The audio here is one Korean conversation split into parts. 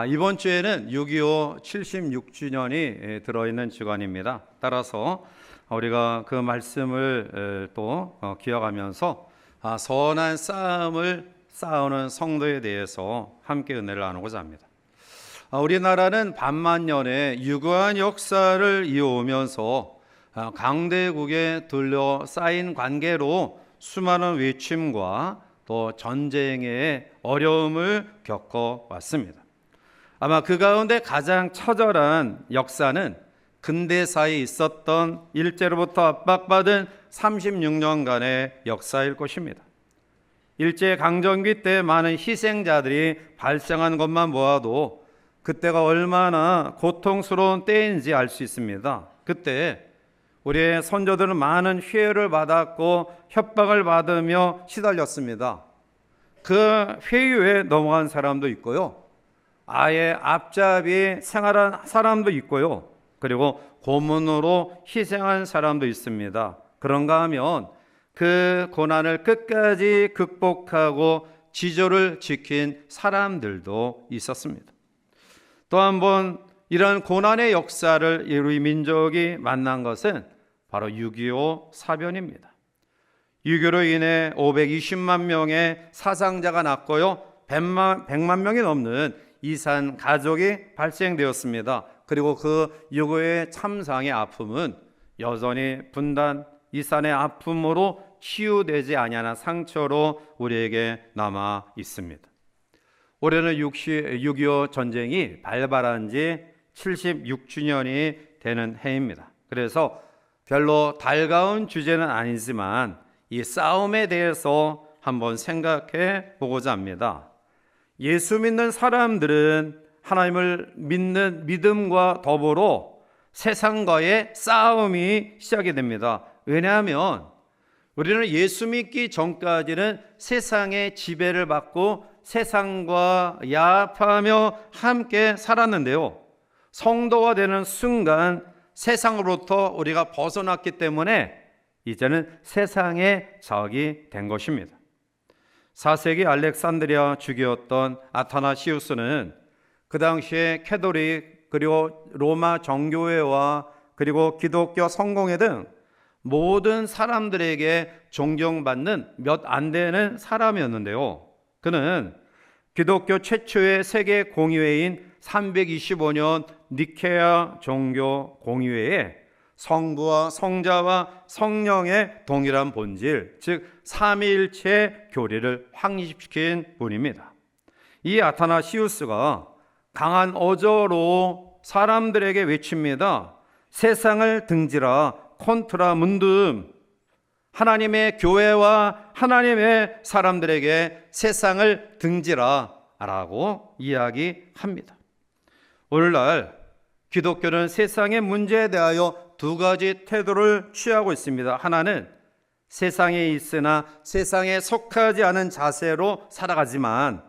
이번 주에는 6.25 76주년이 들어있는 주간입니다. 따라서 우리가 그 말씀을 또 기억하면서 선한 싸움을 싸우는 성도에 대해서 함께 은혜를 나누고자 합니다. 우리나라는 반만년의 유구한 역사를 이어오면서 강대국에 둘러싸인 관계로 수많은 외침과 또 전쟁의 어려움을 겪어왔습니다. 아마 그 가운데 가장 처절한 역사는 근대사에 있었던 일제로부터 압박받은 36년간의 역사일 것입니다. 일제강점기 때 많은 희생자들이 발생한 것만 모아도 그때가 얼마나 고통스러운 때인지 알 수 있습니다. 그때 우리의 선조들은 많은 회유를 받았고 협박을 받으며 시달렸습니다. 그 회유에 넘어간 사람도 있고요, 아예 앞잡이 생활한 사람도 있고요, 그리고 고문으로 희생한 사람도 있습니다. 그런가 하면 그 고난을 끝까지 극복하고 지조를 지킨 사람들도 있었습니다. 또 한 번 이런 고난의 역사를 우리 민족이 만난 것은 바로 6.25 사변입니다. 6.25로 인해 520만 명의 사상자가 났고요, 100만 명이 넘는 이산 가족이 발생되었습니다. 그리고 그 6.25의 참상의 아픔은 여전히 분단, 이산의 아픔으로 치유되지 아니하는 상처로 우리에게 남아 있습니다. 올해는 6.25 전쟁이 발발한 지 76주년이 되는 해입니다. 그래서 별로 달가운 주제는 아니지만 이 싸움에 대해서 한번 생각해 보고자 합니다. 예수 믿는 사람들은 하나님을 믿는 믿음과 더불어 세상과의 싸움이 시작이 됩니다. 왜냐하면 우리는 예수 믿기 전까지는 세상의 지배를 받고 세상과 야합하며 함께 살았는데요, 성도가 되는 순간 세상으로부터 우리가 벗어났기 때문에 이제는 세상의 적이 된 것입니다. 4세기 알렉산드리아 주교였던 아타나시우스는 그 당시에 캐톨릭 그리고 로마 정교회와 그리고 기독교 성공회 등 모든 사람들에게 존경받는 몇 안 되는 사람이었는데요, 그는 기독교 최초의 세계 공의회인 325년 니케아 종교 공의회에 성부와 성자와 성령의 동일한 본질, 즉 삼위일체 교리를 확립시킨 분입니다. 이 아타나시우스가 강한 어조로 사람들에게 외칩니다. 세상을 등지라 콘트라 문둠, 하나님의 교회와 하나님의 사람들에게 세상을 등지라 라고 이야기합니다. 오늘날 기독교는 세상의 문제에 대하여 두 가지 태도를 취하고 있습니다. 하나는 세상에 있으나 세상에 속하지 않은 자세로 살아가지만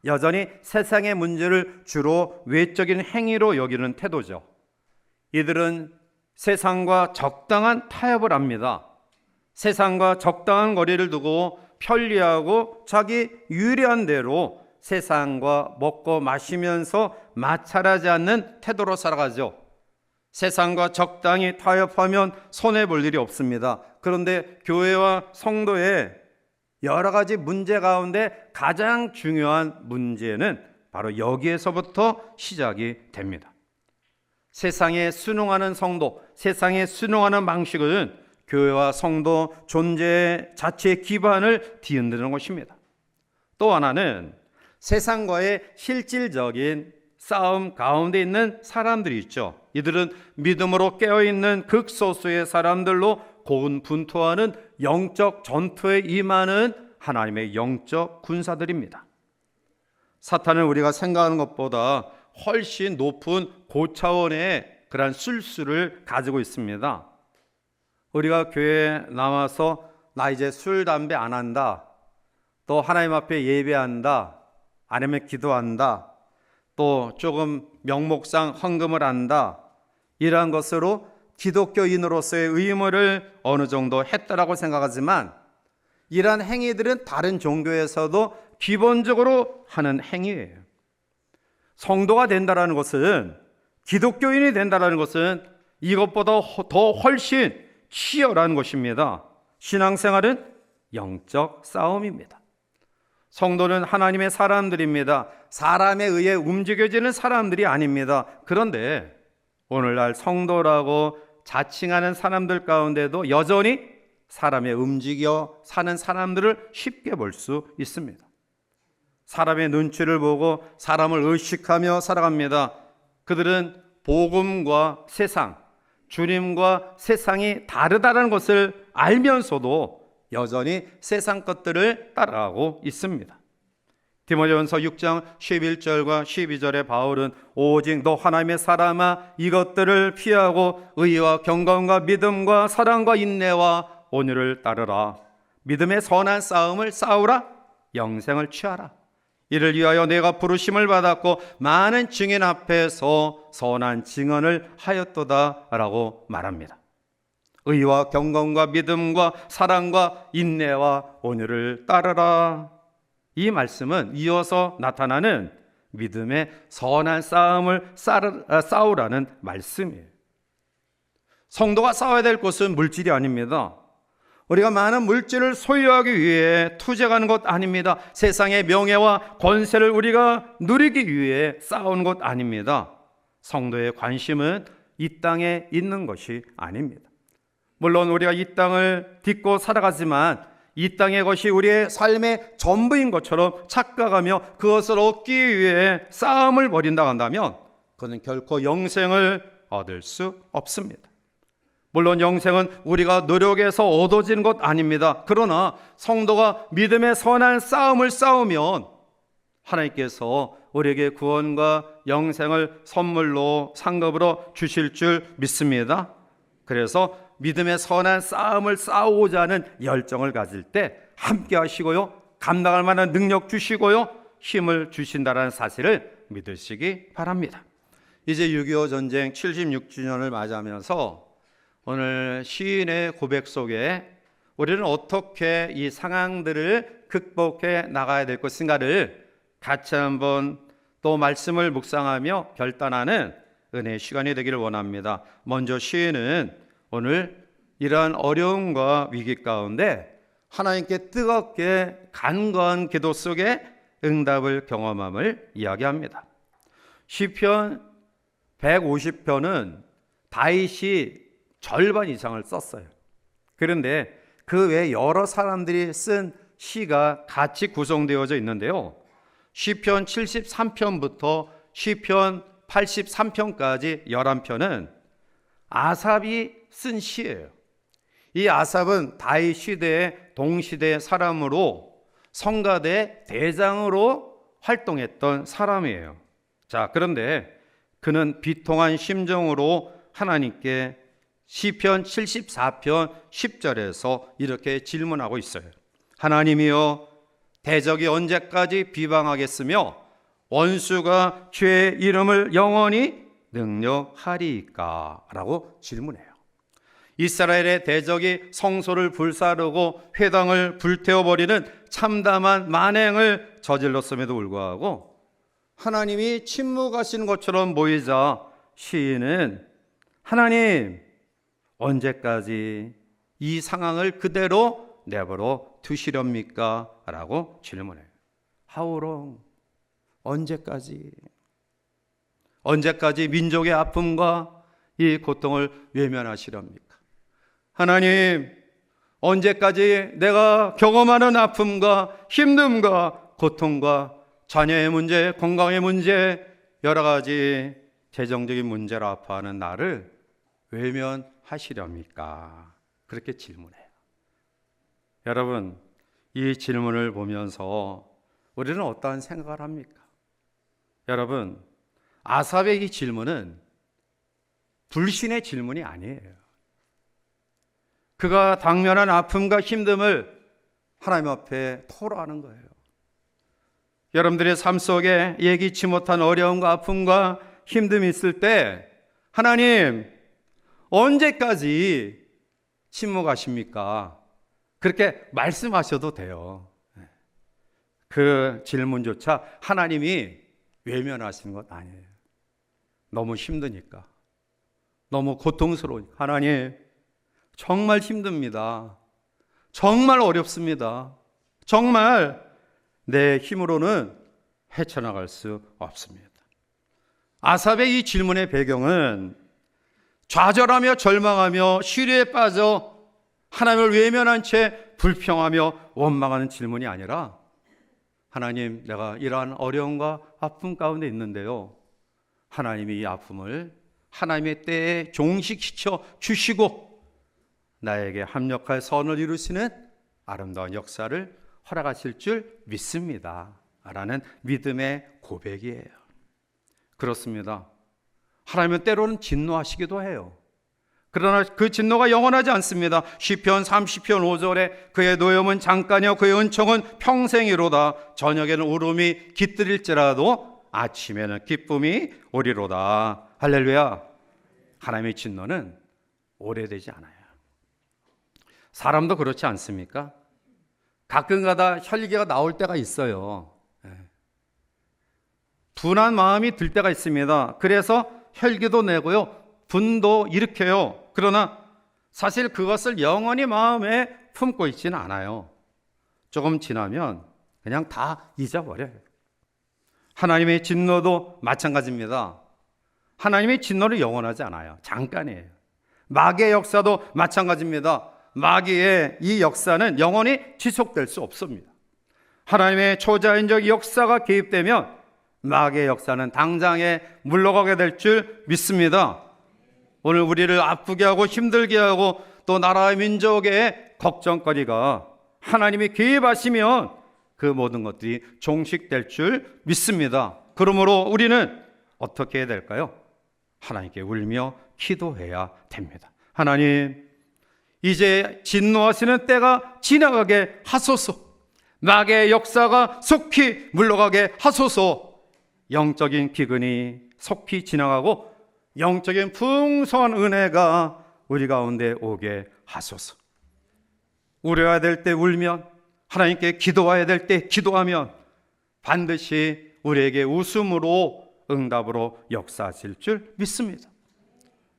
여전히 세상의 문제를 주로 외적인 행위로 여기는 태도죠. 이들은 세상과 적당한 타협을 합니다. 세상과 적당한 거리를 두고 편리하고 자기 유리한 대로 세상과 먹고 마시면서 마찰하지 않는 태도로 살아가죠. 세상과 적당히 타협하면 손해볼 일이 없습니다. 그런데 교회와 성도의 여러 가지 문제 가운데 가장 중요한 문제는 바로 여기에서부터 시작이 됩니다. 세상에 순응하는 성도, 세상에 순응하는 방식은 교회와 성도 존재 자체의 기반을 뒤흔드는 것입니다. 또 하나는 세상과의 실질적인 싸움 가운데 있는 사람들이 있죠. 이들은 믿음으로 깨어있는 극소수의 사람들로 고군분투하는 영적 전투에 임하는 하나님의 영적 군사들입니다. 사탄은 우리가 생각하는 것보다 훨씬 높은 고차원의 그런 술수를 가지고 있습니다. 우리가 교회에 나와서 나 이제 술, 담배 안 한다, 또 하나님 앞에 예배한다, 아니면 기도한다, 또 조금 명목상 헌금을 한다, 이러한 것으로 기독교인으로서의 의무를 어느 정도 했다라고 생각하지만 이러한 행위들은 다른 종교에서도 기본적으로 하는 행위예요. 성도가 된다라는 것은, 기독교인이 된다라는 것은 이것보다 더 훨씬 치열한 것입니다. 신앙생활은 영적 싸움입니다. 성도는 하나님의 사람들입니다. 사람에 의해 움직여지는 사람들이 아닙니다. 그런데 오늘날 성도라고 자칭하는 사람들 가운데도 여전히 사람에 움직여 사는 사람들을 쉽게 볼 수 있습니다. 사람의 눈치를 보고 사람을 의식하며 살아갑니다. 그들은 복음과 세상, 주님과 세상이 다르다는 것을 알면서도 여전히 세상 것들을 따라가고 있습니다. 디모데전서 6장 11절과 12절에 바울은 오직 너 하나님의 사람아 이것들을 피하고 의와 경건과 믿음과 사랑과 인내와 온유를 따르라. 믿음의 선한 싸움을 싸우라. 영생을 취하라. 이를 위하여 내가 부르심을 받았고 많은 증인 앞에서 선한 증언을 하였도다 라고 말합니다. 의와 경건과 믿음과 사랑과 인내와 온유를 따르라. 이 말씀은 이어서 나타나는 믿음의 선한 싸움을 싸우라는 말씀이에요. 성도가 싸워야 될 것은 물질이 아닙니다. 우리가 많은 물질을 소유하기 위해 투쟁하는 것 아닙니다. 세상의 명예와 권세를 우리가 누리기 위해 싸우는 것 아닙니다. 성도의 관심은 이 땅에 있는 것이 아닙니다. 물론 우리가 이 땅을 딛고 살아가지만 이 땅의 것이 우리의 삶의 전부인 것처럼 착각하며 그것을 얻기 위해 싸움을 벌인다 한다면 그는 결코 영생을 얻을 수 없습니다. 물론 영생은 우리가 노력해서 얻어지는 것 아닙니다. 그러나 성도가 믿음의 선한 싸움을 싸우면 하나님께서 우리에게 구원과 영생을 선물로 상급으로 주실 줄 믿습니다. 그래서 믿음의 선한 싸움을 싸우고자 하는 열정을 가질 때 함께 하시고요, 감당할 만한 능력 주시고요, 힘을 주신다는 사실을 믿으시기 바랍니다. 이제 6.25 전쟁 76주년을 맞이하면서 오늘 시인의 고백 속에 우리는 어떻게 이 상황들을 극복해 나가야 될 것인가를 같이 한번 또 말씀을 묵상하며 결단하는 은혜의 시간이 되기를 원합니다. 먼저 시인은 오늘 이러한 어려움과 위기 가운데 하나님께 뜨겁게 간구한 기도 속에 응답을 경험함을 이야기합니다. 시편 150편은 다윗이 절반 이상을 썼어요. 그런데 그 외에 여러 사람들이 쓴 시가 같이 구성되어져 있는데요. 시편 73편부터 시편 83편까지 11편은 아삽이 쓴 시예요. 이 아삽은 다윗 시대의 동시대 사람으로 성가대 대장으로 활동했던 사람이에요. 자, 그런데 그는 비통한 심정으로 하나님께 시편 74편 10절에서 이렇게 질문하고 있어요. 하나님이여, 대적이 언제까지 비방하겠으며 원수가 죄의 이름을 영원히 능력하리이까? 라고 질문해요. 이스라엘의 대적이 성소를 불사르고 회당을 불태워버리는 참담한 만행을 저질렀음에도 불구하고 하나님이 침묵하시는 것처럼 보이자 시인은 하나님, 언제까지 이 상황을 그대로 내버려 두시렵니까? 라고 질문해요. How long? 언제까지 민족의 아픔과 이 고통을 외면하시렵니까? 하나님, 언제까지 내가 경험하는 아픔과 힘듦과 고통과 자녀의 문제, 건강의 문제, 여러 가지 재정적인 문제로 아파하는 나를 외면하시렵니까? 그렇게 질문해요. 여러분, 이 질문을 보면서 우리는 어떠한 생각을 합니까? 여러분, 아삽의 이 질문은 불신의 질문이 아니에요. 그가 당면한 아픔과 힘듦을 하나님 앞에 토로하는 거예요. 여러분들의 삶 속에 예기치 못한 어려움과 아픔과 힘듦이 있을 때 하나님, 언제까지 침묵하십니까? 그렇게 말씀하셔도 돼요. 그 질문조차 하나님이 외면하시는 것 아니에요. 너무 힘드니까, 너무 고통스러우니까. 하나님, 정말 힘듭니다. 정말 어렵습니다. 정말 내 힘으로는 헤쳐나갈 수 없습니다. 아삽의 이 질문의 배경은 좌절하며 절망하며 시련에 빠져 하나님을 외면한 채 불평하며 원망하는 질문이 아니라, 하나님, 내가 이러한 어려움과 아픔 가운데 있는데요, 하나님이 이 아픔을 하나님의 때에 종식시켜 주시고 나에게 합력할 선을 이루시는 아름다운 역사를 허락하실 줄 믿습니다 라는 믿음의 고백이에요. 그렇습니다. 하나님은 때로는 진노하시기도 해요. 그러나 그 진노가 영원하지 않습니다. 시편 30편 5절에 그의 노염은 잠깐이요 그의 은총은 평생이로다. 저녁에는 울음이 깃들일지라도 아침에는 기쁨이 오리로다. 할렐루야. 하나님의 진노는 오래되지 않아요. 사람도 그렇지 않습니까? 가끔가다 혈기가 나올 때가 있어요. 분한 마음이 들 때가 있습니다. 그래서 혈기도 내고요, 분도 일으켜요. 그러나 사실 그것을 영원히 마음에 품고 있지는 않아요. 조금 지나면 그냥 다 잊어버려요. 하나님의 진노도 마찬가지입니다. 하나님의 진노는 영원하지 않아요. 잠깐이에요. 마귀의 역사도 마찬가지입니다. 마귀의 이 역사는 영원히 지속될 수 없습니다. 하나님의 초자연적 역사가 개입되면 마귀의 역사는 당장에 물러가게 될 줄 믿습니다. 오늘 우리를 아프게 하고 힘들게 하고 또 나라의 민족의 걱정거리가 하나님이 개입하시면 그 모든 것들이 종식될 줄 믿습니다. 그러므로 우리는 어떻게 해야 될까요? 하나님께 울며 기도해야 됩니다. 하나님, 이제 진노하시는 때가 지나가게 하소서. 마귀의 역사가 속히 물러가게 하소서. 영적인 기근이 속히 지나가고 영적인 풍성한 은혜가 우리 가운데 오게 하소서. 울어야 될 때 울면, 하나님께 기도해야 될 때 기도하면 반드시 우리에게 웃음으로 응답으로 역사하실 줄 믿습니다.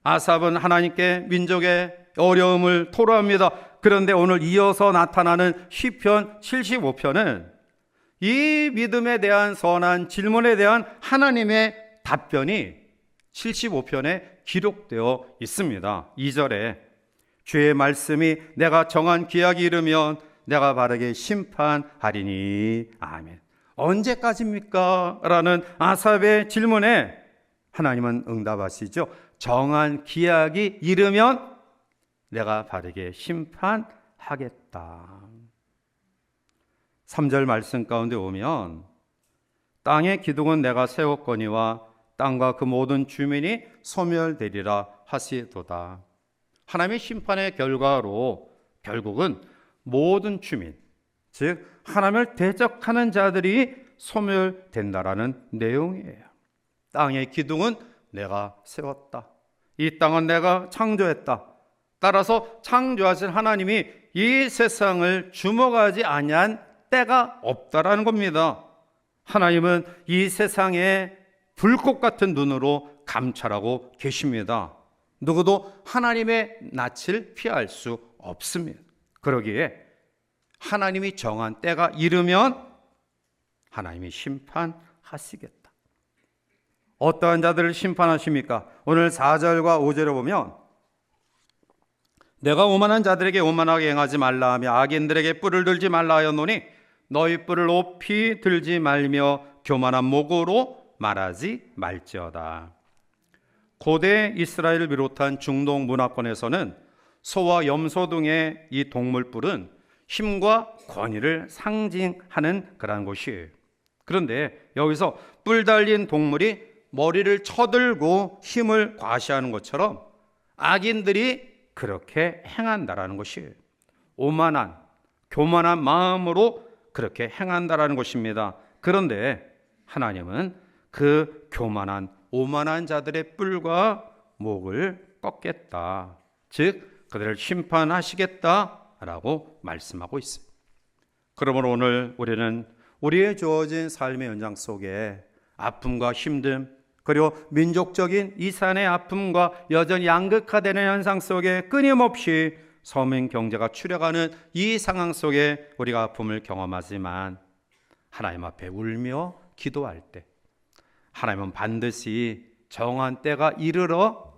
아삽은 하나님께 민족의 어려움을 토로합니다. 그런데 오늘 이어서 나타나는 시편 75편은 이 믿음에 대한 선한 질문에 대한 하나님의 답변이 75편에 기록되어 있습니다. 2절에 주의 말씀이 내가 정한 기약이 이르면 내가 바르게 심판하리니. 아멘. 언제까지입니까? 라는 아삽의 질문에 하나님은 응답하시죠. 정한 기약이 이르면 내가 바르게 심판하겠다. 3절 말씀 가운데 오면 땅의 기둥은 내가 세웠거니와 땅과 그 모든 주민이 소멸되리라 하시도다. 하나님의 심판의 결과로 결국은 모든 주민, 즉 하나님을 대적하는 자들이 소멸된다라는 내용이에요. 땅의 기둥은 내가 세웠다. 이 땅은 내가 창조했다. 따라서 창조하신 하나님이 이 세상을 주목하지 아니한 때가 없다라는 겁니다. 하나님은 이 세상에 불꽃 같은 눈으로 감찰하고 계십니다. 누구도 하나님의 낯을 피할 수 없습니다. 그러기에 하나님이 정한 때가 이르면 하나님이 심판하시겠다. 어떠한 자들을 심판하십니까? 오늘 4절과 5절에 보면 내가 오만한 자들에게 오만하게 행하지 말라 하며 악인들에게 뿔을 들지 말라 하였노니 너희 뿔을 높이 들지 말며 교만한 목으로 말하지 말지어다. 고대 이스라엘을 비롯한 중동 문화권에서는 소와 염소 등의 이 동물뿔은 힘과 권위를 상징하는 그런 곳이에요. 그런데 여기서 뿔 달린 동물이 머리를 쳐들고 힘을 과시하는 것처럼 악인들이 그렇게 행한다라는 것이에요. 오만한, 교만한 마음으로 그렇게 행한다라는 것입니다. 그런데 하나님은 그 교만한, 오만한 자들의 뿔과 목을 꺾겠다. 즉 그들을 심판하시겠다라고 말씀하고 있어요. 그러므로 오늘 우리는 우리의 주어진 삶의 연장 속에 아픔과 힘듦, 그리고 민족적인 이산의 아픔과 여전히 양극화되는 현상 속에 끊임없이 서민 경제가 추락하는 이 상황 속에 우리가 아픔을 경험하지만 하나님 앞에 울며 기도할 때 하나님은 반드시 정한 때가 이르러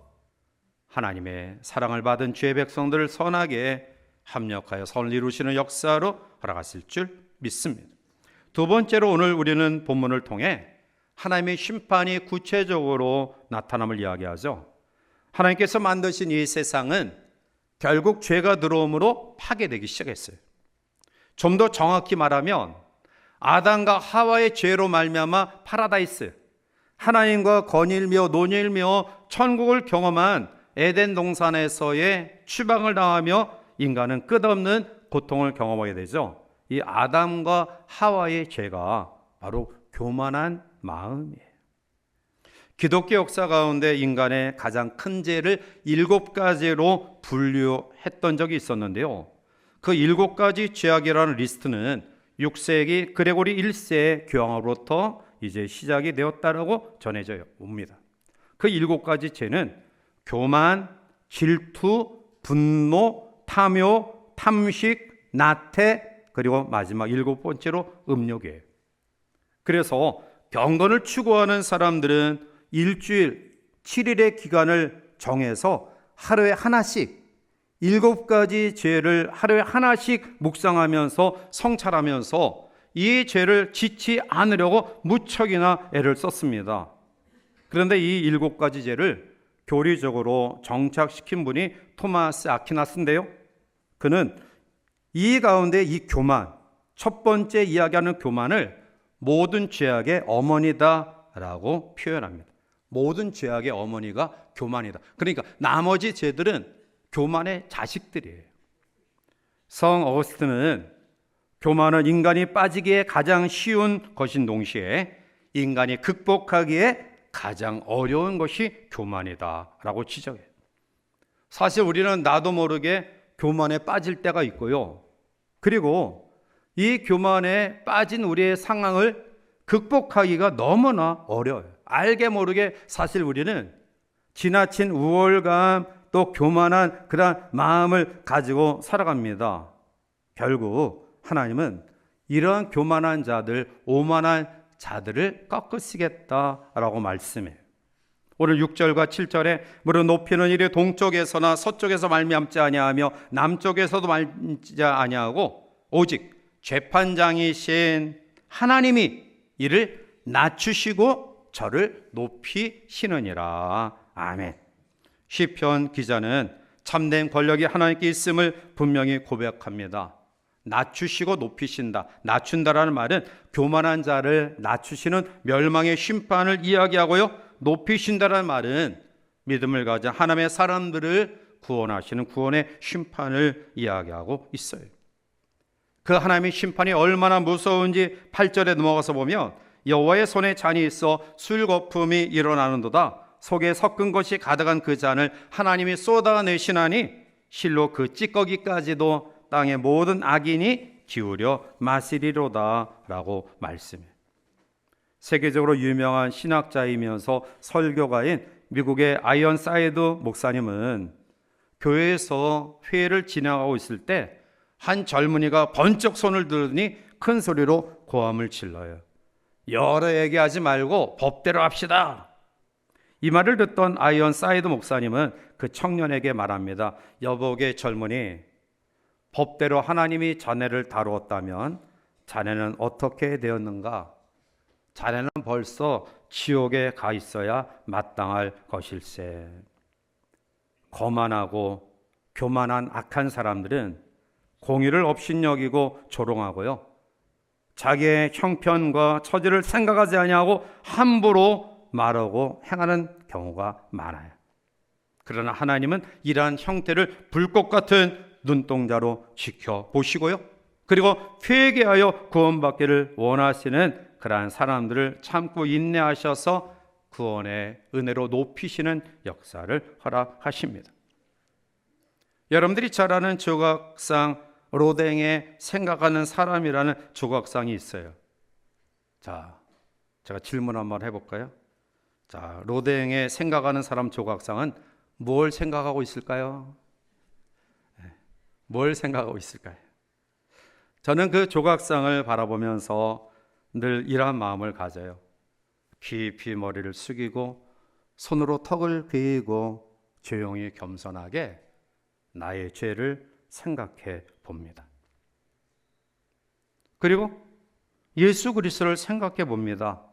하나님의 사랑을 받은 주의 백성들을 선하게 합력하여 선을 이루시는 역사로 허락하실 줄 믿습니다. 두 번째로 오늘 우리는 본문을 통해 하나님의 심판이 구체적으로 나타남을 이야기하죠. 하나님께서 만드신 이 세상은 결국 죄가 들어옴으로 파괴되기 시작했어요. 좀 더 정확히 말하면 아담과 하와의 죄로 말미암아 파라다이스, 하나님과 거닐며 논일며 천국을 경험한 에덴 동산에서의 추방을 당하며 인간은 끝없는 고통을 경험하게 되죠. 이 아담과 하와의 죄가 바로 교만한 마음이에요. 기독교 역사 가운데 인간의 가장 큰 죄를 7가지로 분류했던 적이 있었는데요. 그 7가지 죄악이라는 리스트는 6세기 그레고리 1세의 교황으로부터 이제 시작이 되었다라고 전해져 옵니다. 그 7가지 죄는 교만, 질투, 분노, 탐욕, 탐식, 나태, 그리고 마지막 7번째로 음욕이에요. 그래서 경건을 추구하는 사람들은 일주일 7일의 기간을 정해서 하루에 하나씩 7가지 죄를 하루에 하나씩 묵상하면서 성찰하면서 이 죄를 짓지 않으려고 무척이나 애를 썼습니다. 그런데 이 7가지 죄를 교리적으로 정착시킨 분이 토마스 아퀴나스인데요. 그는 이 가운데 이 교만, 첫 번째 이야기하는 교만을 모든 죄악의 어머니다라고 표현합니다. 모든 죄악의 어머니가 교만이다. 그러니까 나머지 죄들은 교만의 자식들이에요. 성 어거스틴은 교만은 인간이 빠지기에 가장 쉬운 것인 동시에 인간이 극복하기에 가장 어려운 것이 교만이다라고 지적해요. 사실 우리는 나도 모르게 교만에 빠질 때가 있고요. 그리고 이 교만에 빠진 우리의 상황을 극복하기가 너무나 어려워요. 알게 모르게 사실 우리는 지나친 우월감 또 교만한 그런 마음을 가지고 살아갑니다. 결국 하나님은 이러한 교만한 자들, 오만한 자들을 꺾으시겠다라고 말씀해요. 오늘 6절과 7절에 무릇 높이는 이리 동쪽에서나 서쪽에서 말미암지 아니하며 남쪽에서도 말미암지 아니하고 오직 재판장이신 하나님이 이를 낮추시고 저를 높이시느니라. 아멘. 시편 기자는 참된 권력이 하나님께 있음을 분명히 고백합니다. 낮추시고 높이신다. 낮춘다라는 말은 교만한 자를 낮추시는 멸망의 심판을 이야기하고요. 높이신다라는 말은 믿음을 가진 하나님의 사람들을 구원하시는 구원의 심판을 이야기하고 있어요. 그 하나님의 심판이 얼마나 무서운지 8절에 넘어가서 보면 여호와의 손에 잔이 있어 술 거품이 일어나는도다. 속에 섞은 것이 가득한 그 잔을 하나님이 쏟아내시나니 실로 그 찌꺼기까지도 땅의 모든 악인이 기울여 마시리로다 라고 말씀해요. 세계적으로 유명한 신학자이면서 설교가인 미국의 아이언사이드 목사님은 교회에서 회의를 진행하고 있을 때 한 젊은이가 번쩍 손을 들더니 큰 소리로 고함을 질러요. 여러 얘기하지 말고 법대로 합시다. 이 말을 듣던 아이언사이드 목사님은 그 청년에게 말합니다. 여보게 젊은이, 법대로 하나님이 자네를 다루었다면 자네는 어떻게 되었는가? 자네는 벌써 지옥에 가 있어야 마땅할 것일세. 거만하고 교만한 악한 사람들은 공의를 업신여기고 조롱하고요. 자기의 형편과 처지를 생각하지 아니하고 함부로 말하고 행하는 경우가 많아요. 그러나 하나님은 이러한 형태를 불꽃 같은 눈동자로 지켜보시고요. 그리고 회개하여 구원받기를 원하시는 그러한 사람들을 참고 인내하셔서 구원의 은혜로 높이시는 역사를 허락하십니다. 여러분들이 잘 아는 조각상 로댕의 생각하는 사람이라는 조각상이 있어요. 자, 제가 질문 한번 해볼까요? 자, 로댕에 생각하는 사람 조각상은 뭘 생각하고 있을까요? 뭘 생각하고 있을까요? 저는 그 조각상을 바라보면서 늘 이러한 마음을 가져요. 깊이 머리를 숙이고 손으로 턱을 그이고 조용히 겸손하게 나의 죄를 생각해 봅니다. 그리고 예수 그리스도를 생각해 봅니다.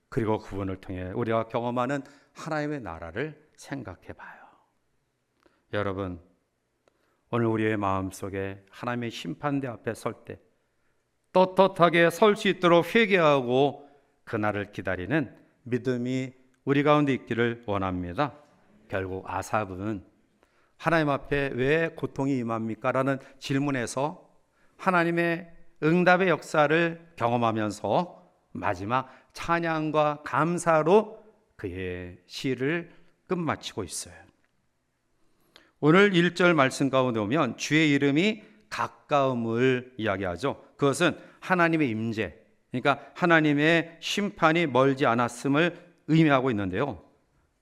그리고 그분을 통해 우리가 경험하는 하나님의 나라를 생각해 봐요. 여러분, 오늘 우리의 마음속에 하나님의 심판대 앞에 설 때 떳떳하게 설 수 있도록 회개하고 그날을 기다리는 믿음이 우리 가운데 있기를 원합니다. 결국 아삽은 하나님 앞에 왜 고통이 임합니까? 라는 질문에서 하나님의 응답의 역사를 경험하면서 마지막 찬양과 감사로 그의 시를 끝마치고 있어요. 오늘 1절 말씀 가운데 보면 주의 이름이 가까움을 이야기하죠. 그것은 하나님의 임재, 그러니까 하나님의 심판이 멀지 않았음을 의미하고 있는데요.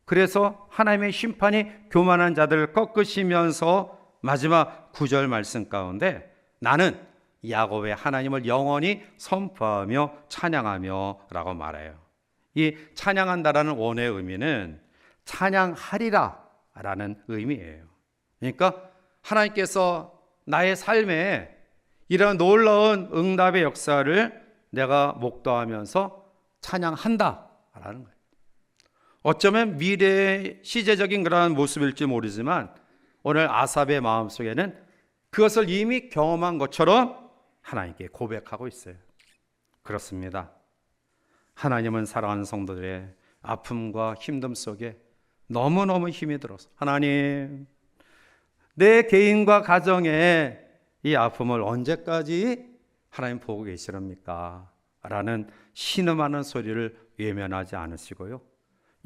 그래서 하나님의 심판이 교만한 자들을 꺾으시면서 마지막 9절 말씀 가운데 나는 야곱의 하나님을 영원히 선포하며 찬양하며 라고 말해요. 이 찬양한다라는 원어의 의미는 찬양하리라 라는 의미예요. 그러니까 하나님께서 나의 삶에 이런 놀라운 응답의 역사를 내가 목도하면서 찬양한다 라는 거예요. 어쩌면 미래의 시제적인 그러한 모습일지 모르지만 오늘 아삽의 마음속에는 그것을 이미 경험한 것처럼 하나님께 고백하고 있어요. 그렇습니다. 하나님은 사랑하는 성도들의 아픔과 힘듦 속에 너무너무 힘이 들어서 하나님, 내 개인과 가정에 이 아픔을 언제까지 하나님 보고 계시렵니까? 라는 신음하는 소리를 외면하지 않으시고요.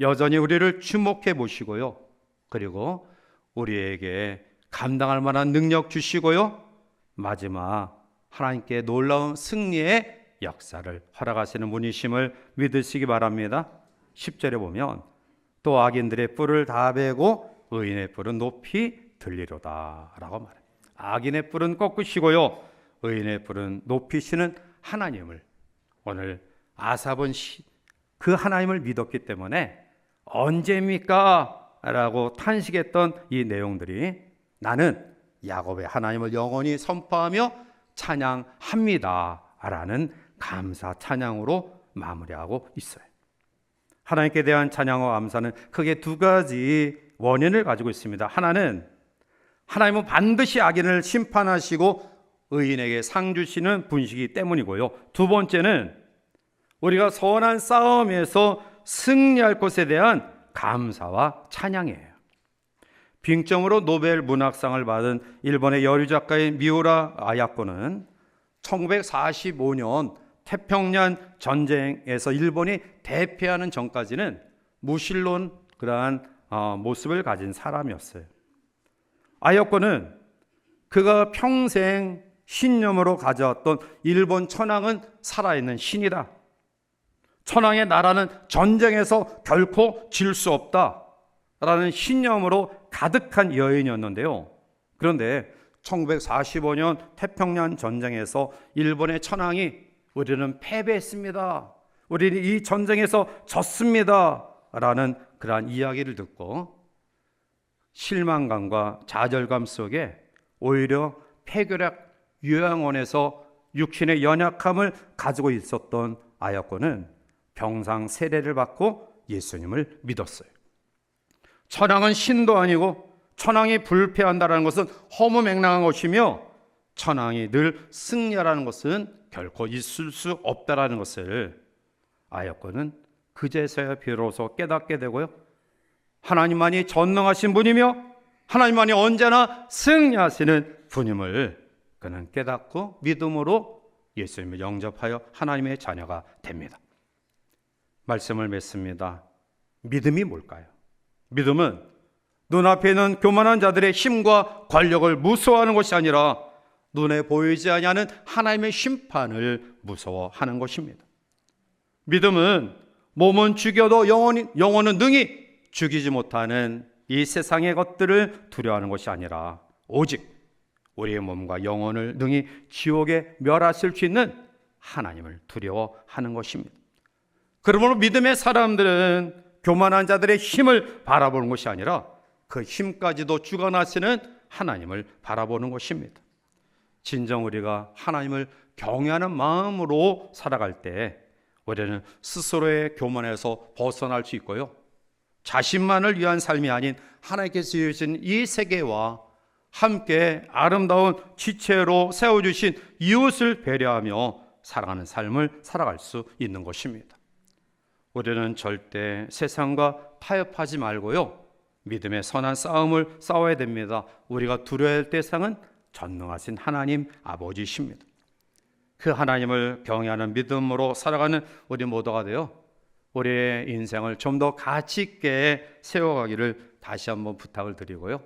여전히 우리를 주목해 보시고요. 그리고 우리에게 감당할 만한 능력 주시고요. 마지막 하나님께 놀라운 승리의 역사를 허락하시는 분이심을 믿으시기 바랍니다. 10절에 보면 또 악인들의 뿔을 다 베고 의인의 뿔은 높이 들리로다 라고 말합니다. 악인의 뿔은 꺾으시고요, 의인의 뿔은 높이시는 하나님을, 오늘 아삽은 그 하나님을 믿었기 때문에 언제입니까? 라고 탄식했던 이 내용들이 나는 야곱의 하나님을 영원히 선포하며 찬양합니다 라는 감사 찬양으로 마무리하고 있어요. 하나님께 대한 찬양과 감사는 크게 두 가지 원인을 가지고 있습니다. 하나는 하나님은 반드시 악인을 심판하시고 의인에게 상 주시는 분이시기 때문이고요. 두 번째는 우리가 선한 싸움에서 승리할 것에 대한 감사와 찬양이에요. 빙점으로 노벨 문학상을 받은 일본의 여류 작가인 미우라 아야코는 1945년 태평양 전쟁에서 일본이 대패하는 전까지는 무신론 그러한 모습을 가진 사람이었어요. 아야코는 그가 평생 신념으로 가져왔던 일본 천황은 살아있는 신이다, 천황의 나라는 전쟁에서 결코 질 수 없다 라는 신념으로 가득한 여인이었는데요. 그런데 1945년 태평양 전쟁에서 일본의 천황이 우리는 패배했습니다, 우리는 이 전쟁에서 졌습니다 라는 그러한 이야기를 듣고 실망감과 좌절감 속에 오히려 폐결핵 요양원에서 육신의 연약함을 가지고 있었던 아야코는 병상 세례를 받고 예수님을 믿었어요. 천황은 신도 아니고 천황이 불패한다는 것은 허무맹랑한 것이며 천황이 늘 승리하라는 것은 결코 있을 수 없다라는 것을 아야코는 그제서야 비로소 깨닫게 되고요. 하나님만이 전능하신 분이며 하나님만이 언제나 승리하시는 분임을 그는 깨닫고 믿음으로 예수님을 영접하여 하나님의 자녀가 됩니다. 말씀을 맺습니다. 믿음이 뭘까요? 믿음은 눈앞에 있는 교만한 자들의 힘과 권력을 무서워하는 것이 아니라 눈에 보이지 아니하는 하나님의 심판을 무서워하는 것입니다. 믿음은 몸은 죽여도 영혼은 능히 죽이지 못하는 이 세상의 것들을 두려워하는 것이 아니라 오직 우리의 몸과 영혼을 능히 지옥에 멸하실 수 있는 하나님을 두려워하는 것입니다. 그러므로 믿음의 사람들은 교만한 자들의 힘을 바라보는 것이 아니라 그 힘까지도 주관하시는 하나님을 바라보는 것입니다. 진정 우리가 하나님을 경외하는 마음으로 살아갈 때 우리는 스스로의 교만에서 벗어날 수 있고요, 자신만을 위한 삶이 아닌 하나님께서 주신 이 세계와 함께 아름다운 지체로 세워주신 이웃을 배려하며 살아가는 삶을 살아갈 수 있는 것입니다. 우리는 절대 세상과 타협하지 말고요, 믿음의 선한 싸움을 싸워야 됩니다. 우리가 두려워야 할 대상은 전능하신 하나님 아버지십니다. 그 하나님을 경외하는 믿음으로 살아가는 우리 모두가 되어 우리의 인생을 좀 더 가치 있게 세워가기를 다시 한번 부탁을 드리고요,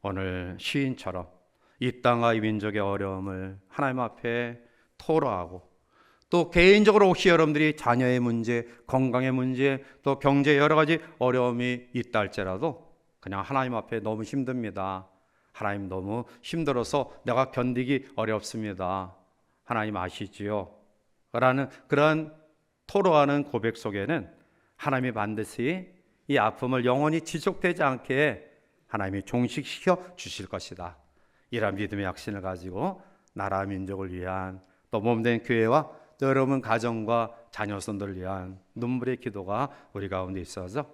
오늘 시인처럼 이 땅과 이 민족의 어려움을 하나님 앞에 토로하고, 또 개인적으로 혹시 여러분들이 자녀의 문제, 건강의 문제, 또 경제 여러 가지 어려움이 있다 할지라도 그냥 하나님 앞에 너무 힘듭니다, 하나님 너무 힘들어서 내가 견디기 어렵습니다, 하나님 아시지요? 라는 그런 토로하는 고백 속에는 하나님이 반드시 이 아픔을 영원히 지속되지 않게 하나님이 종식시켜 주실 것이다, 이런 믿음의 확신을 가지고 나라 민족을 위한, 또 몸된 교회와 또 여러분 가정과 자녀손들을 위한 눈물의 기도가 우리 가운데 있어서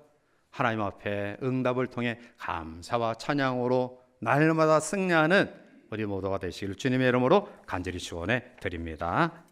하나님 앞에 응답을 통해 감사와 찬양으로 날마다 승리하는 우리 모두가 되시기를 주님의 이름으로 간절히 축원해 드립니다.